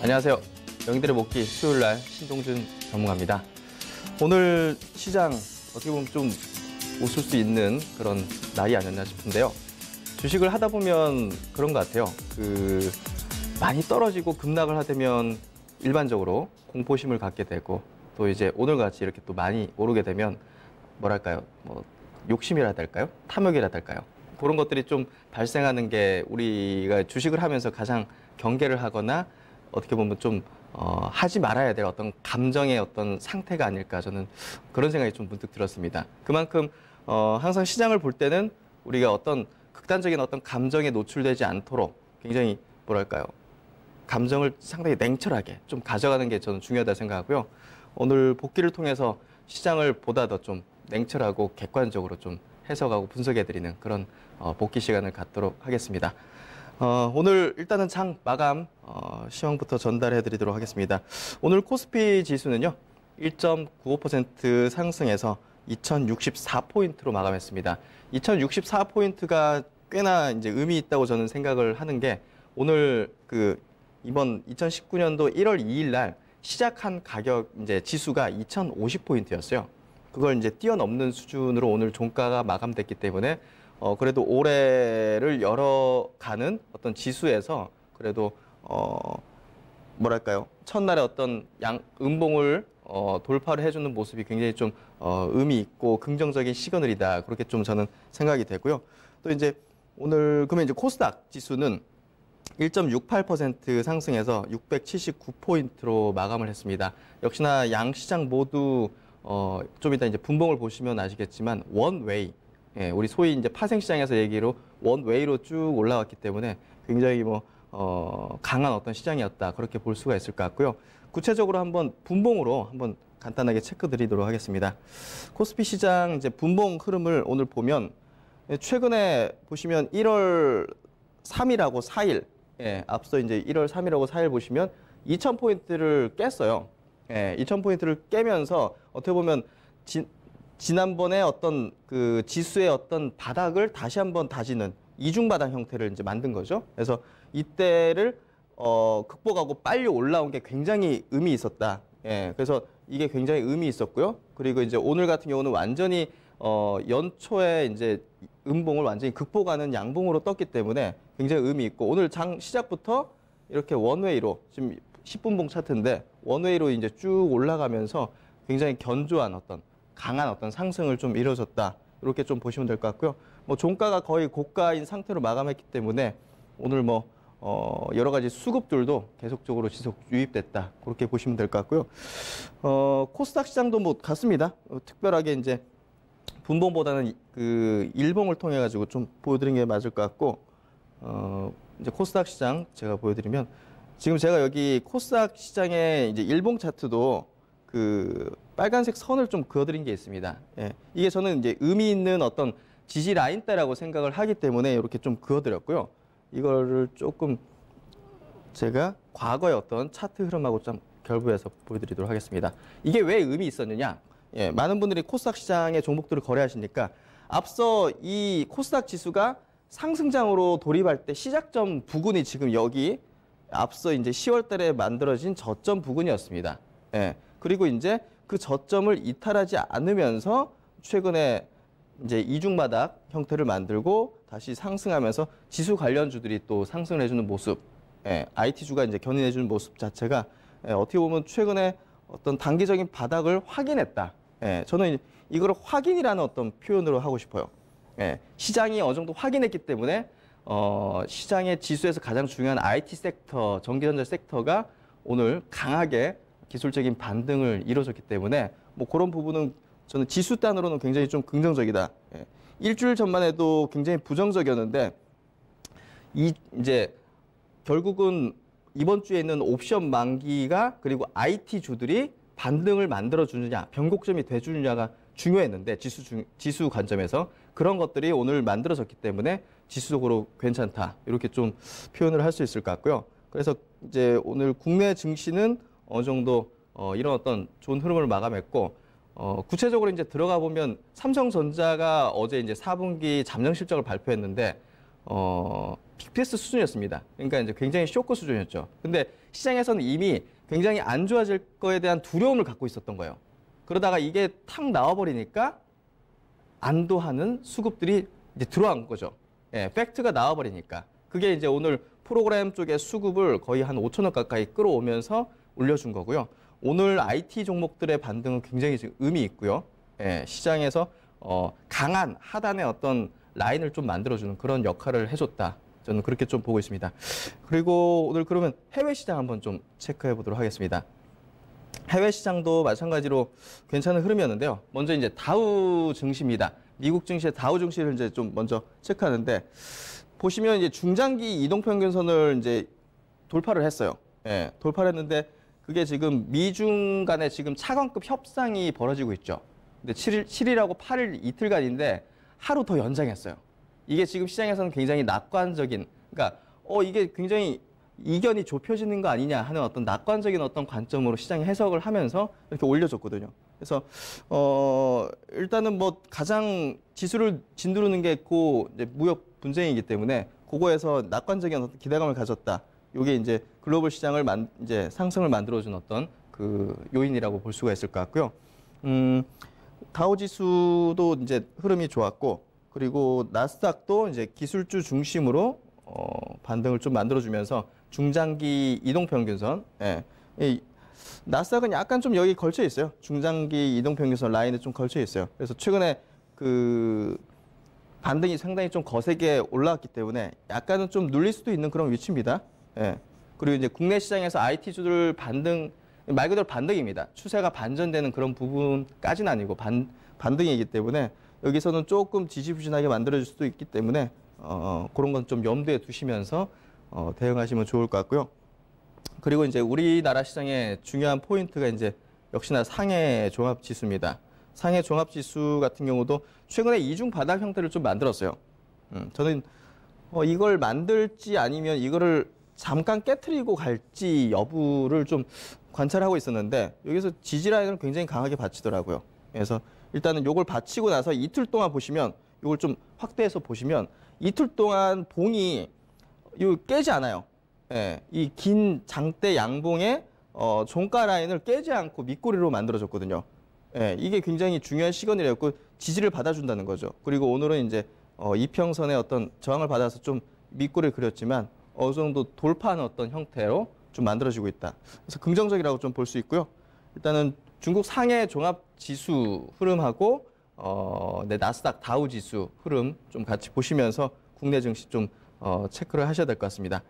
안녕하세요. 명의들의 복귀 수요일 날 신동준 전문가입니다. 오늘 시장 어떻게 보면 좀 웃을 수 있는 그런 날이 아니었나 싶은데요. 주식을 하다 보면 그런 것 같아요. 많이 떨어지고 급락을 하면 일반적으로 공포심을 갖게 되고 또 이제 오늘같이 이렇게 또 많이 오르게 되면 뭐랄까요? 욕심이라 할까요? 탐욕이라 할까요? 그런 것들이 좀 발생하는 게 우리가 주식을 하면서 가장 경계를 하거나 어떻게 보면 좀 하지 말아야 될 어떤 감정의 어떤 상태가 아닐까, 저는 그런 생각이 좀 문득 들었습니다. 그만큼 항상 시장을 볼 때는 우리가 어떤 극단적인 어떤 감정에 노출되지 않도록 굉장히 뭐랄까요, 감정을 상당히 냉철하게 좀 가져가는 게 저는 중요하다 생각하고요. 오늘 복귀를 통해서 시장을 보다 더 좀 냉철하고 객관적으로 좀 해석하고 분석해드리는 그런 복귀 시간을 갖도록 하겠습니다. 오늘 일단은 장 마감 시황부터 전달해드리도록 하겠습니다. 오늘 코스피 지수는요, 1.95% 상승해서 2064포인트로 마감했습니다. 2064포인트가 꽤나 이제 의미 있다고 저는 생각을 하는 게, 오늘 이번 2019년도 1월 2일 날 시작한 가격 이제 지수가 2050포인트였어요. 그걸 이제 뛰어넘는 수준으로 오늘 종가가 마감됐기 때문에 그래도 올해를 열어가는 어떤 지수에서 그래도 뭐랄까요, 첫날에 어떤 음봉을 돌파를 해주는 모습이 굉장히 좀 의미 있고 긍정적인 시그널이다, 그렇게 좀 저는 생각이 되고요. 또 이제 오늘 그러면 이제 코스닥 지수는 1.68% 상승해서 679포인트로 마감을 했습니다. 역시나 양 시장 모두 좀 이따 이제 분봉을 보시면 아시겠지만 원웨이, 우리 소위 이제 파생시장에서 얘기로 원웨이로 쭉 올라왔기 때문에 굉장히 강한 어떤 시장이었다, 그렇게 볼 수가 있을 것 같고요. 구체적으로 한번 분봉으로 한번 간단하게 체크 드리도록 하겠습니다. 코스피 시장 이제 분봉 흐름을 오늘 보면, 최근에 보시면 1월 3일하고 4일, 앞서 이제 1월 3일하고 4일 보시면 2000포인트를 깼어요. 2000포인트를 깨면서 어떻게 보면 지난번에 어떤 지수의 어떤 바닥을 다시 한번 다지는 이중바닥 형태를 이제 만든 거죠. 그래서 이때를 극복하고 빨리 올라온 게 굉장히 의미 있었다. 그래서 이게 굉장히 의미 있었고요. 그리고 이제 오늘 같은 경우는 완전히 연초에 이제 음봉을 완전히 극복하는 양봉으로 떴기 때문에 굉장히 의미 있고, 오늘 장 시작부터 이렇게 원웨이로, 지금 10분봉 차트인데 원웨이로 이제 쭉 올라가면서 굉장히 견조한 어떤 강한 어떤 상승을 좀 이뤄졌다, 이렇게 좀 보시면 될 것 같고요. 종가가 거의 고가인 상태로 마감했기 때문에 오늘 여러 가지 수급들도 계속적으로 지속 유입됐다, 그렇게 보시면 될 것 같고요. 코스닥 시장도 같습니다. 특별하게 이제 분봉보다는 일봉을 통해 가지고 좀 보여드리는 게 맞을 것 같고, 이제 코스닥 시장 제가 보여드리면, 지금 제가 여기 코스닥 시장의 이제 일봉 차트도 빨간색 선을 좀 그어드린 게 있습니다. 이게 저는 이제 의미 있는 어떤 지지 라인대라고 생각을 하기 때문에 이렇게 좀 그어드렸고요. 이거를 조금 제가 과거의 어떤 차트 흐름하고 좀 결부해서 보여드리도록 하겠습니다. 이게 왜 의미 있었느냐? 많은 분들이 코스닥 시장의 종목들을 거래하시니까, 앞서 이 코스닥 지수가 상승장으로 돌입할 때 시작점 부근이 지금 여기 앞서 이제 10월 달에 만들어진 저점 부근이었습니다. 그리고 이제 그 저점을 이탈하지 않으면서 최근에 이제 이중바닥 형태를 만들고 다시 상승하면서 지수 관련주들이 또 상승을 해주는 모습, IT주가 이제 견인해주는 모습 자체가 어떻게 보면 최근에 어떤 단기적인 바닥을 확인했다. 저는 이걸 확인이라는 어떤 표현으로 하고 싶어요. 시장이 어느 정도 확인했기 때문에 시장의 지수에서 가장 중요한 IT 섹터, 전기전자 섹터가 오늘 강하게 기술적인 반등을 이뤄줬기 때문에 그런 부분은 저는 지수 단으로는 굉장히 좀 긍정적이다. 일주일 전만 해도 굉장히 부정적이었는데, 이제 결국은 이번 주에 있는 옵션 만기가, 그리고 IT 주들이 반등을 만들어주느냐, 변곡점이 돼주느냐가 중요했는데, 지수 관점에서 그런 것들이 오늘 만들어졌기 때문에 지수적으로 괜찮다, 이렇게 좀 표현을 할 수 있을 것 같고요. 그래서 이제 오늘 국내 증시는 어느 정도 이런 어떤 좋은 흐름을 마감했고, 구체적으로 이제 들어가 보면 삼성전자가 어제 이제 4분기 잠정 실적을 발표했는데 BTS 수준이었습니다. 그러니까 이제 굉장히 쇼크 수준이었죠. 근데 시장에서는 이미 굉장히 안 좋아질 거에 대한 두려움을 갖고 있었던 거예요. 그러다가 이게 탁 나와버리니까 안도하는 수급들이 이제 들어간 거죠. 예, 팩트가 나와버리니까. 그게 이제 오늘 프로그램 쪽의 수급을 거의 한 5천억 가까이 끌어오면서 올려준 거고요. 오늘 IT 종목들의 반등은 굉장히 지금 의미 있고요. 예, 시장에서 강한 하단의 어떤 라인을 좀 만들어주는 그런 역할을 해줬다. 저는 그렇게 좀 보고 있습니다. 그리고 오늘 그러면 해외 시장 한번 좀 체크해 보도록 하겠습니다. 해외 시장도 마찬가지로 괜찮은 흐름이었는데요. 먼저 이제 다우 증시입니다. 미국 증시의 다우 증시를 이제 좀 먼저 체크하는데 보시면 이제 중장기 이동평균선을 이제 돌파를 했어요. 예, 돌파를 했는데 그게 지금 미중 간에 지금 차관급 협상이 벌어지고 있죠. 근데 7일하고 8일 이틀간인데 하루 더 연장했어요. 이게 지금 시장에서는 굉장히 낙관적인, 그러니까 이게 굉장히 이견이 좁혀지는 거 아니냐 하는 어떤 낙관적인 어떤 관점으로 시장이 해석을 하면서 이렇게 올려줬거든요. 그래서 일단은 뭐 가장 지수를 짓누르는 게 이제 무역 분쟁이기 때문에 그거에서 낙관적인 어떤 기대감을 가졌다. 이게 이제 글로벌 시장을 이제 상승을 만들어준 어떤 그 요인이라고 볼 수가 있을 것 같고요. 다우 지수도 이제 흐름이 좋았고, 그리고 나스닥도 이제 기술주 중심으로 반등을 좀 만들어주면서 중장기 이동평균선, 예, 이 나스닥은 약간 좀 여기 걸쳐 있어요. 중장기 이동평균선 라인에 좀 걸쳐 있어요. 그래서 최근에 그 반등이 상당히 좀 거세게 올라왔기 때문에 약간은 좀 눌릴 수도 있는 그런 위치입니다. 예. 그리고 이제 국내 시장에서 IT주들 반등, 말 그대로 반등입니다. 추세가 반전되는 그런 부분까지는 아니고 반등이기 때문에 여기서는 조금 지지부진하게 만들어질 수도 있기 때문에 그런 건 좀 염두에 두시면서 대응하시면 좋을 것 같고요. 그리고 이제 우리나라 시장의 중요한 포인트가 이제 역시나 상해 종합지수입니다. 상해 종합지수 같은 경우도 최근에 이중 바닥 형태를 좀 만들었어요. 저는 이걸 만들지 아니면 이거를 잠깐 깨트리고 갈지 여부를 좀 관찰하고 있었는데 여기서 지지라인을 굉장히 강하게 받치더라고요. 그래서 일단은 요걸 받치고 나서 이틀 동안 보시면 요걸 좀 확대해서 보시면 이틀 동안 봉이 요 깨지 않아요. 예, 이 긴 장대 양봉의 종가 라인을 깨지 않고 밑꼬리로 만들어졌거든요. 예, 이게 굉장히 중요한 시그널이었고 지지를 받아준다는 거죠. 그리고 오늘은 이제 이평선의 어떤 저항을 받아서 좀 밑꼬리를 그렸지만 어느 정도 돌파하는 어떤 형태로 좀 만들어지고 있다. 그래서 긍정적이라고 좀 볼 수 있고요. 일단은 중국 상해 종합 지수 흐름하고 나스닥 다우 지수 흐름 좀 같이 보시면서 국내 증시 좀 체크를 하셔야 될 것 같습니다.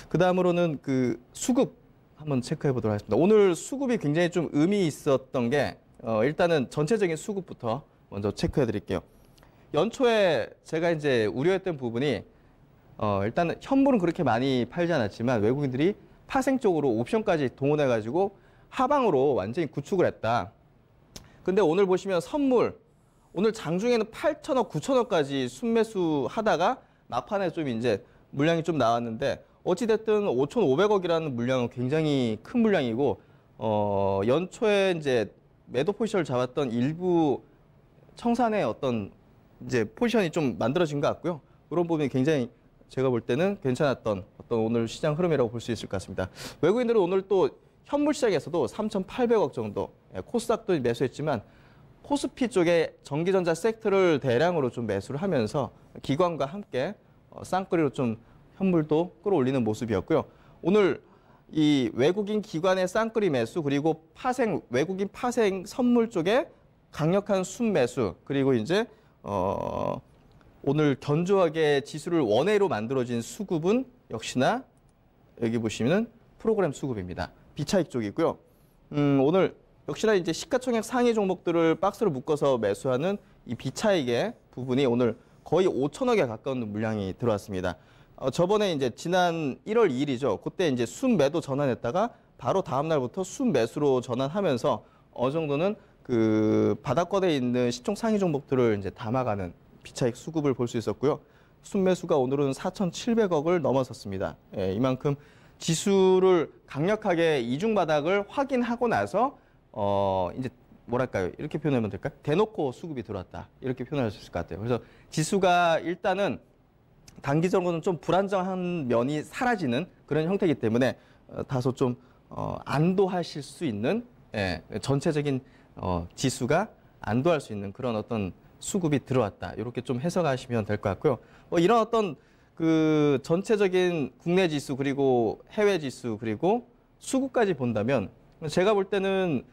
그 다음으로는 그 수급 한번 체크해 보도록 하겠습니다. 오늘 수급이 굉장히 좀 의미 있었던 게 일단은 전체적인 수급부터 먼저 체크해 드릴게요. 연초에 제가 이제 우려했던 부분이 일단은 현물은 그렇게 많이 팔지 않았지만 외국인들이 파생 쪽으로 옵션까지 동원해 가지고 하방으로 완전히 구축을 했다. 근데 오늘 보시면 선물 오늘 장중에는 8천억, 9천억까지 순매수 하다가 막판에 좀 이제 물량이 좀 나왔는데 어찌됐든 5,500억이라는 물량은 굉장히 큰 물량이고 연초에 이제 매도 포지션을 잡았던 일부 청산의 어떤 이제 포지션이 좀 만들어진 것 같고요. 그런 부분이 굉장히 제가 볼 때는 괜찮았던 어떤 오늘 시장 흐름이라고 볼 수 있을 것 같습니다. 외국인들은 오늘 또 현물 시장에서도 3,800억 정도, 코스닥도 매수했지만 코스피 쪽에 전기전자 섹터를 대량으로 좀 매수를 하면서 기관과 함께 쌍끌이로 좀 현물도 끌어올리는 모습이었고요. 오늘 이 외국인 기관의 쌍끌이 매수 그리고 외국인 파생 선물 쪽에 강력한 순매수 그리고 이제 오늘 견조하게 지수를 원회로 만들어진 수급은 역시나 여기 보시면 프로그램 수급입니다. 비차익 쪽이고요. 오늘 역시나 이제 시가총액 상위 종목들을 박스로 묶어서 매수하는 이 비차익의 부분이 오늘 거의 5천억에 가까운 물량이 들어왔습니다. 저번에 이제 지난 1월 2일이죠. 그때 이제 순매도 전환했다가 바로 다음 날부터 순매수로 전환하면서 어느 정도는 그 바닥권에 있는 시총 상위 종목들을 이제 담아가는 비차익 수급을 볼 수 있었고요. 순매수가 오늘은 4,700억을 넘어섰습니다. 예, 이만큼 지수를 강력하게 이중 바닥을 확인하고 나서 이제 뭐랄까요? 이렇게 표현하면 될까요? 대놓고 수급이 들어왔다. 이렇게 표현할 수 있을 것 같아요. 그래서 지수가 일단은 단기적으로는 좀 불안정한 면이 사라지는 그런 형태이기 때문에 다소 좀 안도하실 수 있는 전체적인 지수가 안도할 수 있는 그런 어떤 수급이 들어왔다. 이렇게 좀 해석하시면 될 것 같고요. 이런 어떤 그 전체적인 국내 지수 그리고 해외 지수 그리고 수급까지 본다면 제가 볼 때는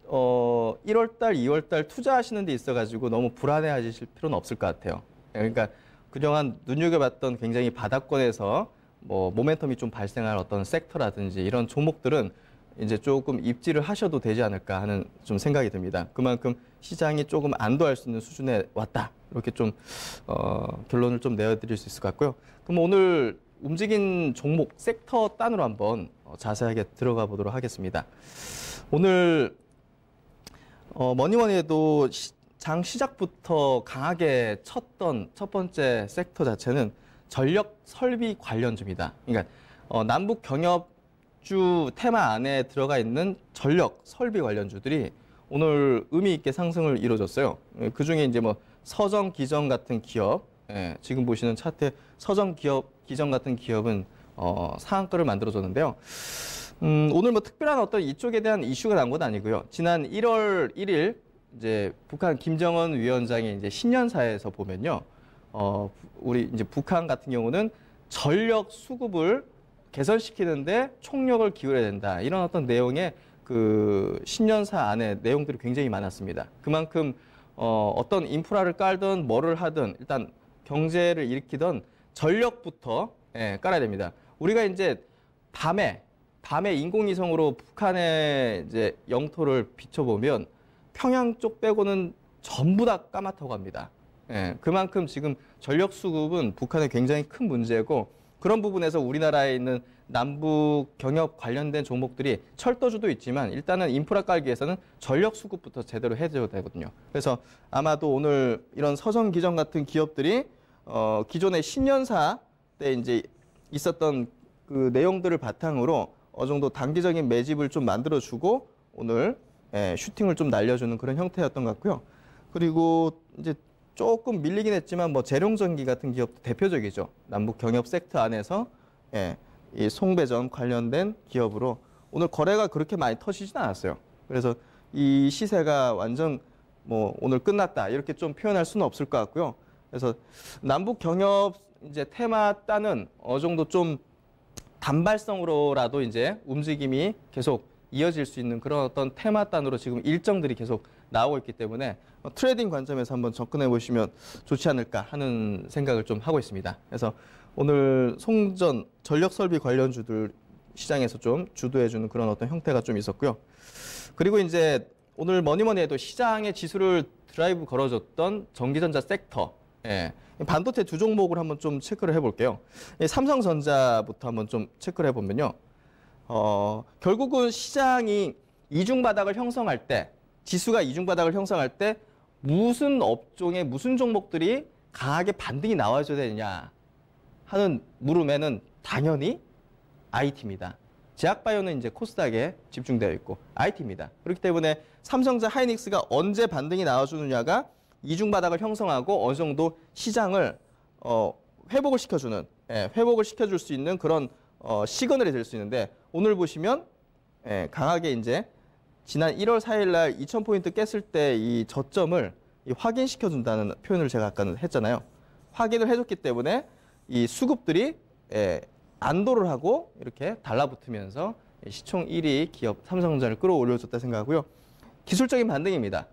1월 달, 2월 달 투자하시는 데 있어가지고 너무 불안해하실 필요는 없을 것 같아요. 그러니까 그동안 눈여겨봤던 굉장히 바닥권에서 뭐 모멘텀이 좀 발생할 어떤 섹터라든지 이런 종목들은 이제 조금 입지를 하셔도 되지 않을까 하는 좀 생각이 듭니다. 그만큼 시장이 조금 안도할 수 있는 수준에 왔다. 이렇게 좀 결론을 좀 내어드릴 수 있을 것 같고요. 그럼 오늘 움직인 종목 섹터 단으로 한번 자세하게 들어가 보도록 하겠습니다. 오늘 뭐니뭐니 해도 장 시작부터 강하게 쳤던 첫 번째 섹터 자체는 전력 설비 관련주입니다. 그러니까 남북 경협주 테마 안에 들어가 있는 전력 설비 관련주들이 오늘 의미 있게 상승을 이뤄줬어요. 그 중에 이제 뭐 서정, 기정 같은 기업, 지금 보시는 차트에 서정 기업, 기정 같은 기업은 상한가를 만들어줬는데요. 오늘 뭐 특별한 어떤 이쪽에 대한 이슈가 난 건 아니고요. 지난 1월 1일 이제 북한 김정은 위원장의 이제 신년사에서 보면요. 우리 이제 북한 같은 경우는 전력 수급을 개선시키는데 총력을 기울여야 된다. 이런 어떤 내용의 그 신년사 안에 내용들이 굉장히 많았습니다. 그만큼 어떤 인프라를 깔든 뭐를 하든 일단 경제를 일으키던 전력부터 깔아야 됩니다. 우리가 이제 밤에 인공위성으로 북한의 이제 영토를 비춰보면 평양 쪽 빼고는 전부 다 까맣다고 합니다. 그만큼 지금 전력 수급은 북한의 굉장히 큰 문제고 그런 부분에서 우리나라에 있는 남북 경협 관련된 종목들이 철도주도 있지만 일단은 인프라 깔기 위해서는 전력 수급부터 제대로 해줘야 되거든요. 그래서 아마도 오늘 이런 서정, 기정 같은 기업들이 기존의 신년사 때 이제 있었던 그 내용들을 바탕으로 어느 정도 단기적인 매집을 좀 만들어주고 오늘 슈팅을 좀 날려주는 그런 형태였던 것 같고요. 그리고 이제 조금 밀리긴 했지만 뭐 재룡전기 같은 기업도 대표적이죠. 남북 경협 섹터 안에서 이 송배전 관련된 기업으로 오늘 거래가 그렇게 많이 터지진 않았어요. 그래서 이 시세가 완전 뭐 오늘 끝났다 이렇게 좀 표현할 수는 없을 것 같고요. 그래서 남북 경협 이제 테마 따는 어느 정도 좀 단발성으로라도 이제 움직임이 계속 이어질 수 있는 그런 어떤 테마 단으로 지금 일정들이 계속 나오고 있기 때문에 트레이딩 관점에서 한번 접근해 보시면 좋지 않을까 하는 생각을 좀 하고 있습니다. 그래서 오늘 송전 전력 설비 관련주들 시장에서 좀 주도해주는 그런 어떤 형태가 좀 있었고요. 그리고 이제 오늘 뭐니뭐니 해도 시장의 지수를 드라이브 걸어줬던 전기전자 섹터, 반도체 두 종목을 한번 좀 체크를 해볼게요. 삼성전자부터 한번 좀 체크를 해보면요. 결국은 시장이 이중바닥을 형성할 때, 지수가 이중바닥을 형성할 때 무슨 업종의 무슨 종목들이 강하게 반등이 나와줘야 되느냐 하는 물음에는 당연히 IT입니다. 제약바이오는 이제 코스닥에 집중되어 있고 IT입니다. 그렇기 때문에 삼성전자 하이닉스가 언제 반등이 나와주느냐가 이중바닥을 형성하고 어느 정도 시장을 회복을 시켜주는, 회복을 시켜줄 수 있는 그런 시그널이 될 수 있는데 오늘 보시면 강하게 이제 지난 1월 4일 날 2000포인트 깼을 때 이 저점을 확인시켜준다는 표현을 제가 아까는 했잖아요. 확인을 해줬기 때문에 이 수급들이 안도를 하고 이렇게 달라붙으면서 시총 1위 기업 삼성전자를 끌어올려줬다 생각하고요. 기술적인 반등입니다.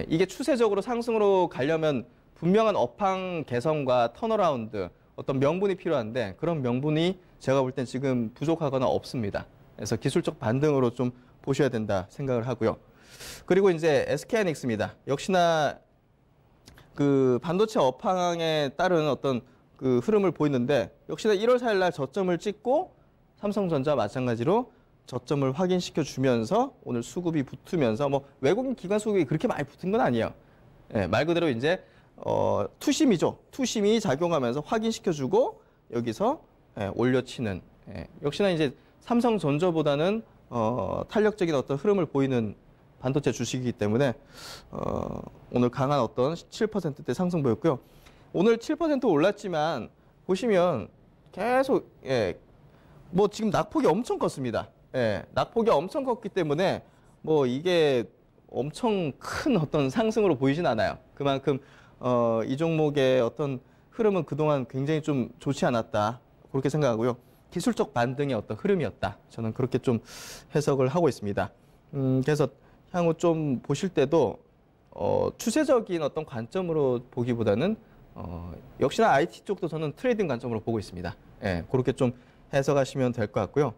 이게 추세적으로 상승으로 가려면 분명한 업황 개선과 턴어라운드 어떤 명분이 필요한데 그런 명분이 제가 볼 땐 지금 부족하거나 없습니다. 그래서 기술적 반등으로 좀 보셔야 된다 생각을 하고요. 그리고 이제 SK하이닉스입니다. 역시나 그 반도체 업황에 따른 어떤 그 흐름을 보이는데 역시나 1월 4일 날 저점을 찍고 삼성전자 마찬가지로 저점을 확인시켜 주면서 오늘 수급이 붙으면서 뭐 외국인 기관 수급이 그렇게 많이 붙은 건 아니에요. 말 그대로 이제 투심이죠. 투심이 작용하면서 확인시켜 주고 여기서 올려치는 역시나 이제 삼성전자보다는 탄력적인 어떤 흐름을 보이는 반도체 주식이기 때문에 오늘 강한 어떤 7%대 상승 보였고요. 오늘 7% 올랐지만 보시면 계속 뭐 지금 낙폭이 엄청 컸습니다. 낙폭이 엄청 컸기 때문에 뭐 이게 엄청 큰 어떤 상승으로 보이진 않아요. 그만큼 이 종목의 어떤 흐름은 그동안 굉장히 좀 좋지 않았다. 그렇게 생각하고요. 기술적 반등의 어떤 흐름이었다. 저는 그렇게 좀 해석을 하고 있습니다. 그래서 향후 좀 보실 때도 추세적인 어떤 관점으로 보기보다는 역시나 IT 쪽도 저는 트레이딩 관점으로 보고 있습니다. 그렇게 좀 해석하시면 될 것 같고요.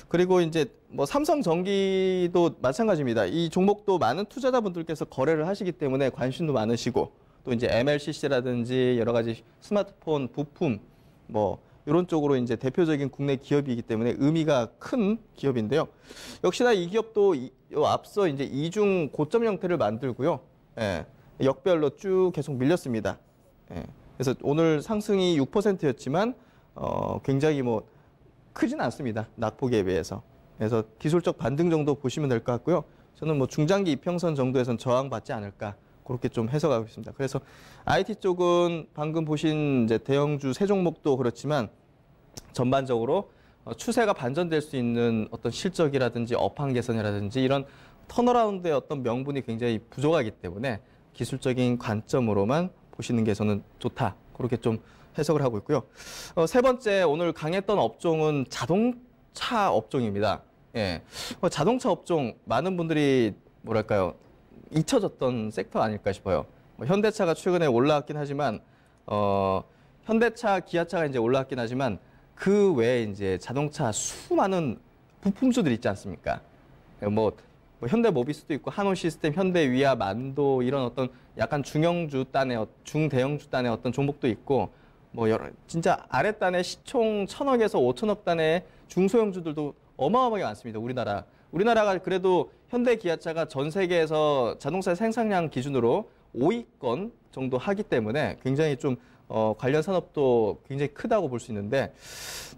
그리고 이제 뭐 삼성전기도 마찬가지입니다. 이 종목도 많은 투자자분들께서 거래를 하시기 때문에 관심도 많으시고 또 이제 MLCC라든지 여러 가지 스마트폰 부품 뭐 이런 쪽으로 이제 대표적인 국내 기업이기 때문에 의미가 큰 기업인데요. 역시나 이 기업도 앞서 이제 이중 고점 형태를 만들고요. 역별로 쭉 계속 밀렸습니다. 그래서 오늘 상승이 6%였지만 굉장히 뭐 크진 않습니다. 낙폭에 비해서. 그래서 기술적 반등 정도 보시면 될 것 같고요. 저는 뭐 중장기 이평선 정도에선 저항받지 않을까 그렇게 좀 해석하고 있습니다. 그래서 IT 쪽은 방금 보신 이제 대형주 세 종목도 그렇지만 전반적으로 추세가 반전될 수 있는 어떤 실적이라든지 업황 개선이라든지 이런 턴어라운드의 어떤 명분이 굉장히 부족하기 때문에 기술적인 관점으로만 보시는 게 저는 좋다. 그렇게 좀 해석을 하고 있고요. 세 번째 오늘 강했던 업종은 자동차 업종입니다. 자동차 업종 많은 분들이 뭐랄까요 잊혀졌던 섹터 아닐까 싶어요. 현대차가 최근에 올라왔긴 하지만 현대차, 기아차가 이제 올라왔긴 하지만 그 외에 이제 자동차 수많은 부품주들이 있지 않습니까? 뭐 현대모비스도 있고 한올시스템, 현대위아, 만도 이런 어떤 약간 중형주 단의 중대형주 단의 어떤 종목도 있고 뭐 진짜 아랫단에 시총 1,000억에서 5천억 단의 중소형주들도 어마어마하게 많습니다. 우리나라가 그래도 현대 기아차가 전 세계에서 자동차 생산량 기준으로 5위권 정도 하기 때문에 굉장히 좀 관련 산업도 굉장히 크다고 볼 수 있는데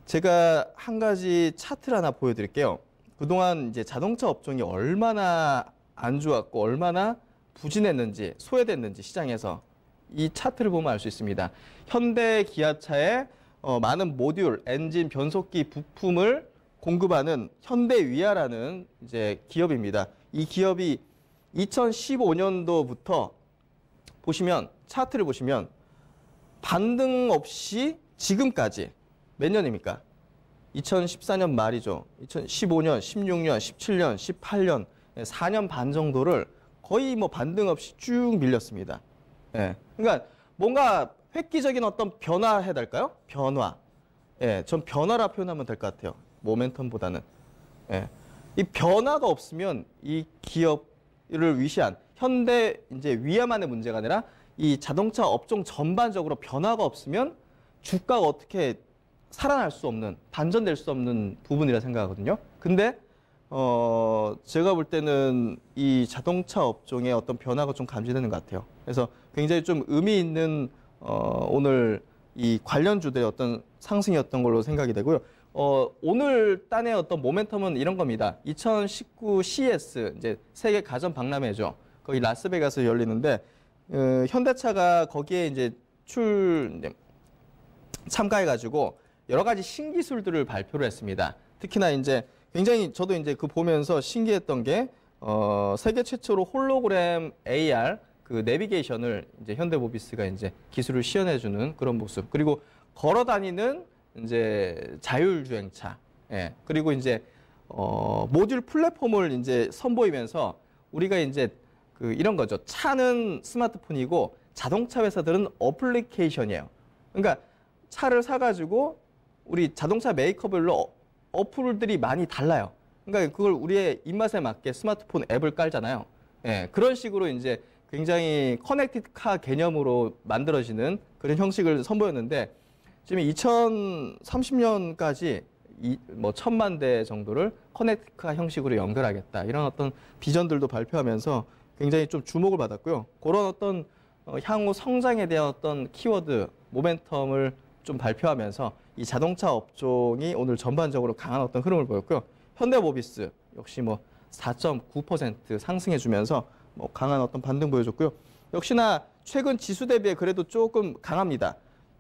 제가 한 가지 차트를 하나 보여드릴게요. 그동안 이제 자동차 업종이 얼마나 안 좋았고 얼마나 부진했는지 소외됐는지 시장에서 이 차트를 보면 알 수 있습니다. 현대 기아차의 많은 모듈, 엔진, 변속기 부품을 공급하는 현대위아라는 이제 기업입니다. 이 기업이 2015년도부터 보시면 차트를 보시면 반등 없이 지금까지 몇 년입니까? 2014년 말이죠. 2015년, 16년, 17년, 18년, 4년 반 정도를 거의 뭐 반등 없이 쭉 밀렸습니다. 그러니까 뭔가 획기적인 어떤 변화 해야 될까요? 변화. 전 변화라 표현하면 될 것 같아요. 모멘텀보다는. 이 변화가 없으면 이 기업을 위시한 현대 이제 위아만의 문제가 아니라 이 자동차 업종 전반적으로 변화가 없으면 주가가 어떻게 살아날 수 없는, 반전될 수 없는 부분이라 생각하거든요. 근데 제가 볼 때는 이 자동차 업종의 어떤 변화가 좀 감지되는 것 같아요. 그래서 굉장히 좀 의미 있는 오늘 이 관련주들의 어떤 상승이었던 걸로 생각이 되고요. 오늘 딴의 어떤 모멘텀은 이런 겁니다. 2019 CES, 이제 세계 가전 박람회죠. 거기 라스베가스에 열리는데, 현대차가 거기에 이제 참가해가지고 여러 가지 신기술들을 발표를 했습니다. 특히나 이제 굉장히 저도 이제 그 보면서 신기했던 게, 세계 최초로 홀로그램 AR 그 내비게이션을 이제 현대모비스가 이제 기술을 시연해주는 그런 모습. 그리고 걸어 다니는 이제 자율주행차, 그리고 이제 모듈 플랫폼을 이제 선보이면서 우리가 이제 그 이런 거죠. 차는 스마트폰이고 자동차 회사들은 어플리케이션이에요. 그러니까 차를 사가지고 우리 자동차 메이커별로 어플들이 많이 달라요. 그러니까 그걸 우리의 입맛에 맞게 스마트폰 앱을 깔잖아요. 그런 식으로 이제 굉장히 커넥티드 카 개념으로 만들어지는 그런 형식을 선보였는데 지금 2030년까지 뭐 1,000만 대 정도를 커넥티드 카 형식으로 연결하겠다. 이런 어떤 비전들도 발표하면서 굉장히 좀 주목을 받았고요. 그런 어떤 향후 성장에 대한 어떤 키워드, 모멘텀을 좀 발표하면서 이 자동차 업종이 오늘 전반적으로 강한 어떤 흐름을 보였고요. 현대모비스 역시 뭐 4.9% 상승해주면서 뭐 강한 어떤 반등 보여줬고요. 역시나 최근 지수 대비에 그래도 조금 강합니다.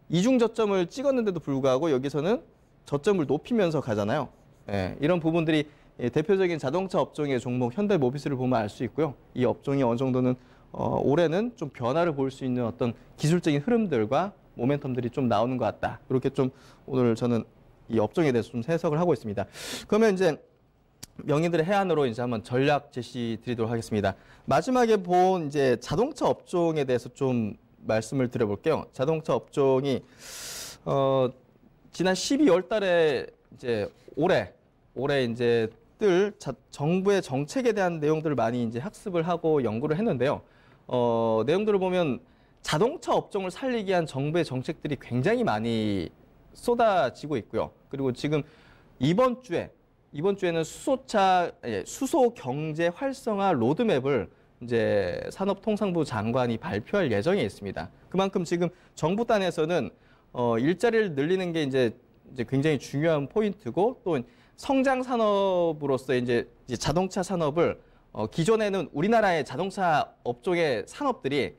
이중 저점을 찍었는데도 불구하고 여기서는 저점을 높이면서 가잖아요. 예, 이런 부분들이 대표적인 자동차 업종의 종목 현대모비스를 보면 알 수 있고요. 이 업종이 어느 정도는 올해는 좀 변화를 볼 수 있는 어떤 기술적인 흐름들과 모멘텀들이 좀 나오는 것 같다. 이렇게 좀 오늘 저는 이 업종에 대해서 좀 해석을 하고 있습니다. 그러면 이제 명인들의 해안으로 이제 한번 전략 제시 드리도록 하겠습니다. 마지막에 본 이제 자동차 업종에 대해서 좀 말씀을 드려볼게요. 자동차 업종이 지난 12월 달에 이제 올해 이제 정부의 정책에 대한 내용들을 많이 이제 학습을 하고 연구를 했는데요. 내용들을 보면 자동차 업종을 살리기 위한 정부의 정책들이 굉장히 많이 쏟아지고 있고요. 그리고 지금 이번 주에는 수소 경제 활성화 로드맵을 이제 산업통상부 장관이 발표할 예정에 있습니다. 그만큼 지금 정부 단에서는 일자리를 늘리는 게 이제 굉장히 중요한 포인트고 또 성장 산업으로서 이제 자동차 산업을 기존에는 우리나라의 자동차 업종의 산업들이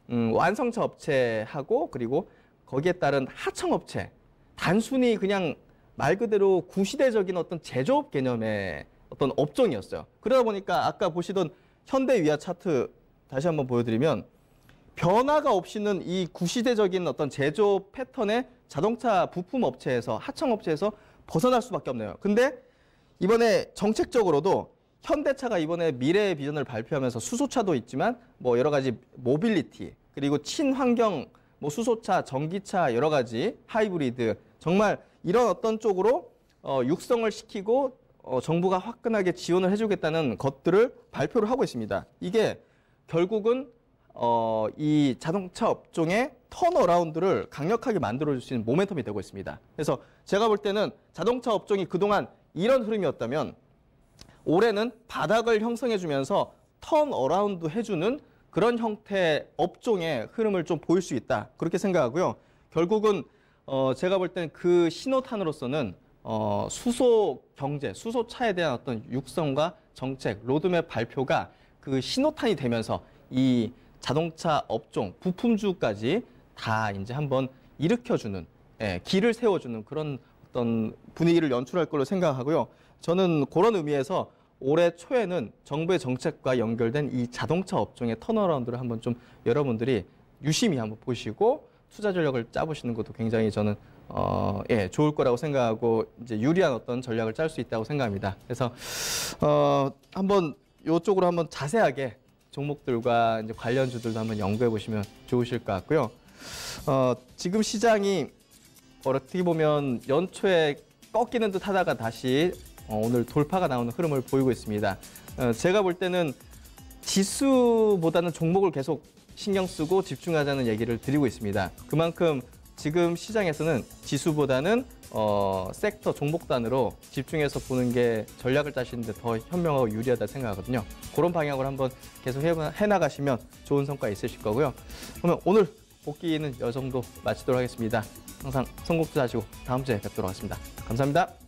완성차 업체하고 그리고 거기에 따른 하청 업체, 단순히 그냥 말 그대로 구시대적인 어떤 제조업 개념의 어떤 업종이었어요. 그러다 보니까 아까 보시던 현대위아 차트 다시 한번 보여드리면 변화가 없이는 이 구시대적인 어떤 제조업 패턴의 자동차 부품 업체에서 하청 업체에서 벗어날 수밖에 없네요. 근데 이번에 정책적으로도 현대차가 이번에 미래의 비전을 발표하면서 수소차도 있지만 뭐 여러 가지 모빌리티 그리고 친환경 뭐 수소차, 전기차 여러 가지 하이브리드 정말 이런 어떤 쪽으로 육성을 시키고 정부가 화끈하게 지원을 해주겠다는 것들을 발표를 하고 있습니다. 이게 결국은 이 자동차 업종의 턴어라운드를 강력하게 만들어줄 수 있는 모멘텀이 되고 있습니다. 그래서 제가 볼 때는 자동차 업종이 그동안 이런 흐름이었다면 올해는 바닥을 형성해주면서 턴어라운드 해주는 그런 형태의 업종의 흐름을 좀 보일 수 있다. 그렇게 생각하고요. 결국은 제가 볼 때는 그 신호탄으로서는 수소 경제, 수소차에 대한 어떤 육성과 정책, 로드맵 발표가 그 신호탄이 되면서 이 자동차 업종, 부품주까지 다 이제 한번 일으켜주는, 길을 세워주는 그런 어떤 분위기를 연출할 걸로 생각하고요. 저는 그런 의미에서 올해 초에는 정부의 정책과 연결된 이 자동차 업종의 턴어라운드를 한번 좀 여러분들이 유심히 한번 보시고 투자 전략을 짜보시는 것도 굉장히 저는 좋을 거라고 생각하고 이제 유리한 어떤 전략을 짤 수 있다고 생각합니다. 그래서 한번 이쪽으로 한번 자세하게 종목들과 이제 관련주들도 한번 연구해 보시면 좋으실 것 같고요. 지금 시장이 어떻게 보면 연초에 꺾이는 듯 하다가 다시 오늘 돌파가 나오는 흐름을 보이고 있습니다. 제가 볼 때는 지수보다는 종목을 계속 신경 쓰고 집중하자는 얘기를 드리고 있습니다. 그만큼 지금 시장에서는 지수보다는 섹터 종목 단으로 집중해서 보는 게 전략을 짜시는데 더 현명하고 유리하다 생각하거든요. 그런 방향으로 한번 계속 해나가시면 좋은 성과 있으실 거고요. 그러면 오늘 복귀는 이 정도 마치도록 하겠습니다. 항상 성공 투자하시고 다음 주에 뵙도록 하겠습니다. 감사합니다.